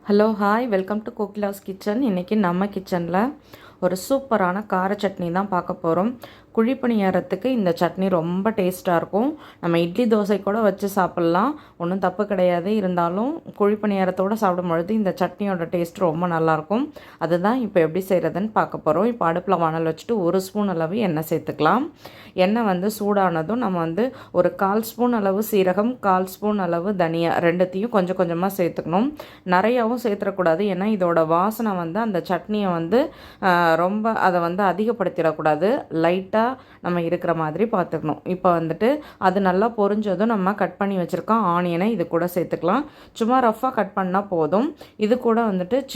Hello hi welcome to Kokila's kitchen. இன்றைக்கி நம்ம கிச்சனில் ஒரு சூப்பரான கார சட்னி தான் பார்க்க போகிறோம். குழிப்பணியாரத்துக்கு இந்த சட்னி ரொம்ப டேஸ்ட்டாக இருக்கும். நம்ம இட்லி தோசை கூட வச்சு சாப்பிட்லாம், ஒன்றும் தப்பு கிடையாது. இருந்தாலும் குழிப்பணியாரத்தோடு சாப்பிடும்பொழுது இந்த சட்னியோட டேஸ்ட் ரொம்ப நல்லாயிருக்கும். அதுதான் இப்போ எப்படி செய்கிறதுன்னு பார்க்க போகிறோம். இப்போ அடுப்பில் வானல் வச்சுட்டு 1 ஸ்பூன் அளவு எண்ணெய் சேர்த்துக்கலாம். எண்ணெய் சூடானதும் நம்ம ஒரு 1/4 ஸ்பூன் அளவு சீரகம், 1/4 ஸ்பூன் அளவு தனியா, ரெண்டுத்தையும் கொஞ்சம் கொஞ்சமாக சேர்த்துக்கணும். நிறையாவும் சேர்த்துடக்கூடாது. ஏன்னா இதோட வாசனை அந்த சட்னியை ரொம்ப அதை அதிகப்படுத்திடக்கூடாது. லைட்டாக நம்ம இருக்கிற மாதிரி பார்த்துக்கணும். இப்போ அது நல்லா பொரிஞ்சதும் நம்ம கட் பண்ணி வச்சுருக்கோம் ஆனியனை இது கூட சேர்த்துக்கலாம். சும்மா ரஃப்பாக கட் பண்ணால் போதும். இது கூட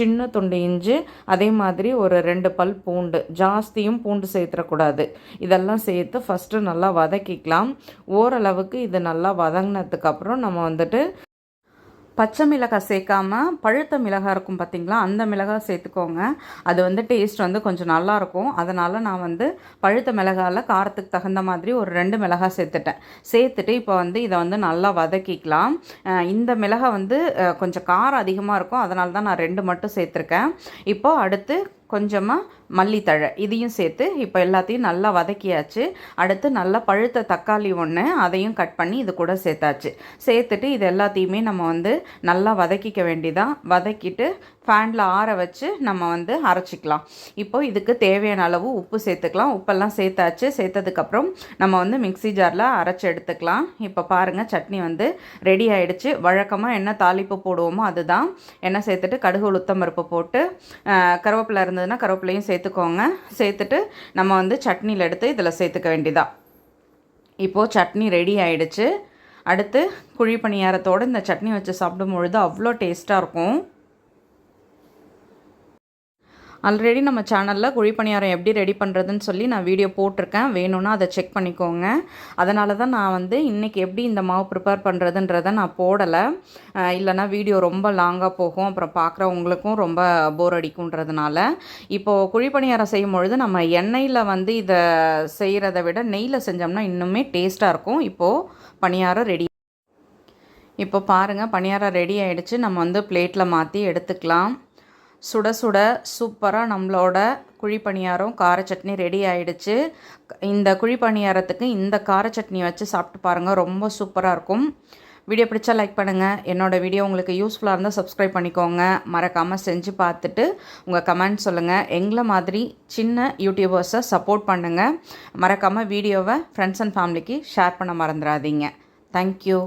சின்ன துண்டு இஞ்சி, அதே மாதிரி ஒரு 2 பல் பூண்டு, ஜாஸ்தியும் பூண்டு சேர்த்துடக்கூடாது. இதெல்லாம் சேர்த்து ஃபஸ்ட்டு நல்லா வதக்கிக்கலாம். ஓரளவுக்கு இது நல்லா வதங்கினதுக்கப்புறம் நம்ம பச்சை மிளகாய் சேர்க்காமல் பழுத்த மிளகாய் இருக்கும் பார்த்திங்களா, அந்த மிளகாய் சேர்த்துக்கோங்க. அது டேஸ்ட் கொஞ்சம் நல்லாயிருக்கும். அதனால் நான் பழுத்த மிளகாயில் காரத்துக்கு தகுந்த மாதிரி ஒரு 2 மிளகாய் சேர்த்துட்டு இப்போ இதை நல்லா வதக்கிக்கலாம். இந்த மிளகாய் கொஞ்சம் காரம் அதிகமாக இருக்கும், அதனால தான் நான் 2 மட்டும் சேர்த்துருக்கேன். இப்போது அடுத்து கொஞ்சமாக மல்லித்தழை இதையும் சேர்த்து இப்போ எல்லாத்தையும் நல்லா வதக்கியாச்சு. அடுத்து நல்லா பழுத்த தக்காளி ஒன்று, அதையும் கட் பண்ணி இது கூட சேர்த்தாச்சு. சேர்த்துட்டு இது எல்லாத்தையுமே நம்ம நல்லா வதக்கிக்க வேண்டியதான். வதக்கிட்டு ஃபேனில் ஆற வச்சு நம்ம அரைச்சிக்கலாம். இப்போது இதுக்கு தேவையான அளவு உப்பு சேர்த்துக்கலாம். உப்பெல்லாம் சேர்த்தாச்சு. சேர்த்ததுக்கப்புறம் நம்ம மிக்ஸி ஜாரில் அரைச்சி எடுத்துக்கலாம். இப்போ பாருங்கள், சட்னி ரெடி ஆகிடுச்சு. வழக்கமாக என்ன தாளிப்பு போடுவோமோ அதுதான். எண்ணெய் சேர்த்துட்டு கடுகு உளுத்தம் பருப்பு போட்டு கருவேப்பிலை இருந்ததுன்னா கருவேப்பிலையும் சேர்த்துக்கோங்க. சேர்த்துட்டு நம்ம சட்னியில் எடுத்து இதில் சேர்த்துக்க வேண்டியதான். இப்போது சட்னி ரெடி ஆகிடுச்சு. அடுத்து குழி பணியாரத்தோடு இந்த சட்னி வச்சு சாப்பிடும் பொழுது அவ்வளோ டேஸ்ட்டாக இருக்கும். ஆல்ரெடி நம்ம சேனலில் குழிப்பணியாரம் எப்படி ரெடி பண்ணுறதுன்னு சொல்லி நான் வீடியோ போட்டிருக்கேன். வேணும்னா அதை செக் பண்ணிக்கோங்க. அதனால தான் நான் இன்றைக்கி எப்படி இந்த மாவு ப்ரிப்பேர் பண்ணுறதுன்றதை நான் போடலை. இல்லைனா வீடியோ ரொம்ப லாங்காக போகும், அப்புறம் பார்க்குறவங்களுக்கும் ரொம்ப போர் அடிக்குன்றதுனால. இப்போது குழிப்பணியாரம் செய்யும் பொழுது நம்ம எண்ணெயில் இதை செய்கிறத விட நெய்யில் செஞ்சோம்னா இன்னுமே டேஸ்ட்டாக இருக்கும். இப்போது பணியாரம் ரெடி. இப்போ பாருங்கள், பணியாரம் ரெடி ஆகிடுச்சு. நம்ம பிளேட்டில் மாற்றி எடுத்துக்கலாம். சுட சுட சூப்பராக நம்மளோட குழிப்பணியாரம் கார சட்னி ரெடி ஆகிடுச்சு. இந்த குழிப்பணியாரத்துக்கு இந்த கார சட்னி வச்சு சாப்பிட்டு பாருங்கள், ரொம்ப சூப்பராக இருக்கும். வீடியோ பிடிச்சா லைக் பண்ணுங்கள். என்னோடய வீடியோ உங்களுக்கு யூஸ்ஃபுல்லாக இருந்தால் சப்ஸ்கிரைப் பண்ணிக்கோங்க. மறக்காமல் செஞ்சு பார்த்துட்டு உங்கள் கமெண்ட் சொல்லுங்கள். எங்களை மாதிரி சின்ன யூடியூபர்ஸை சப்போர்ட் பண்ணுங்கள். மறக்காமல் வீடியோவை ஃப்ரெண்ட்ஸ் அண்ட் ஃபேமிலிக்கு ஷேர் பண்ண மறந்துடாதீங்க. தேங்க்யூ.